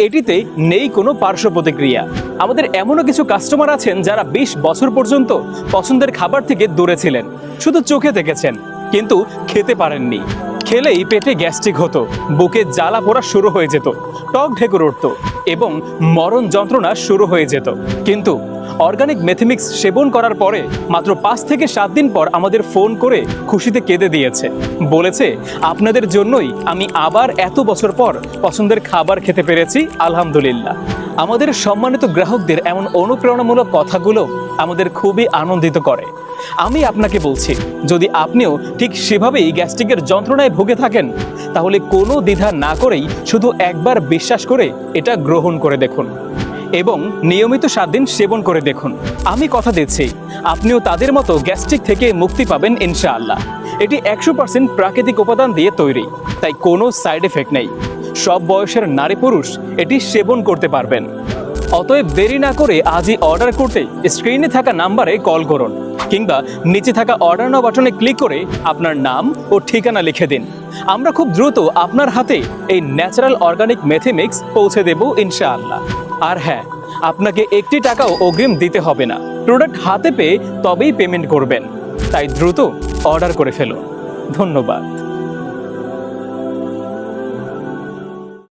এটিতে নেই কোনো পার্শ্ব প্রতিক্রিয়া। আমাদের এমনও কিছু কাস্টমার আছেন যারা 20 বছর পর্যন্ত পছন্দের খাবার থেকে দূরে ছিলেন, শুধু চোখে দেখেছেন কিন্তু খেতে পারেননি। খেলেই পেটে গ্যাস্ট্রিক হতো, বুকে জ্বালা পোড়া শুরু হয়ে যেত, টক ঢেকুর উঠত এবং মরণ যন্ত্রণা শুরু হয়ে যেত। কিন্তু অর্গানিক মেথিমিক্স সেবন করার পরে মাত্র 5 থেকে 7 দিন পর আমাদের ফোন করে খুশিতে কেঁদে দিয়েছে, বলেছে আপনাদের জন্যই আমি আবার এত বছর পর পছন্দের খাবার খেতে পেরেছি, আলহামদুলিল্লাহ। আমাদের সম্মানিত গ্রাহকদের এমন অনুপ্রেরণামূলক কথাগুলো আমাদের খুবই আনন্দিত করে। আমি আপনাকে বলছি, যদি আপনিও ঠিক সেভাবেই গ্যাস্ট্রিকের যন্ত্রণায় ভুগে থাকেন, তাহলে কোনো দ্বিধা না করেই শুধু একবার বিশ্বাস করে এটা গ্রহণ করে দেখুন এবং নিয়মিত 7 দিন সেবন করে দেখুন। আমি কথা দিচ্ছি, আপনিও তাদের মতো গ্যাস্ট্রিক থেকে মুক্তি পাবেন ইনশাআল্লাহ। এটি 100% প্রাকৃতিক উপাদান দিয়ে তৈরি, তাই কোনো সাইড এফেক্ট নেই। সব বয়সের নারী পুরুষ এটি সেবন করতে পারবেন। অতএব দেরি না করে আজই অর্ডার করতে স্ক্রিনে থাকা নাম্বারে কল করুন কিংবা নিচে থাকা অর্ডার নাও বাটনে ক্লিক করে আপনার নাম ও ঠিকানা লিখে দিন। আমরা খুব দ্রুত আপনার হাতে এই ন্যাচারাল অর্গানিক মেথিমিক্স পৌঁছে দেব ইনশাআল্লাহ। আর হ্যাঁ, আপনাকে 1 টাকাও অগ্রিম দিতে হবে না। প্রোডাক্ট হাতে পেয়ে তবেই পেমেন্ট করবেন, তাই দ্রুত অর্ডার করে ফেলুন। ধন্যবাদ।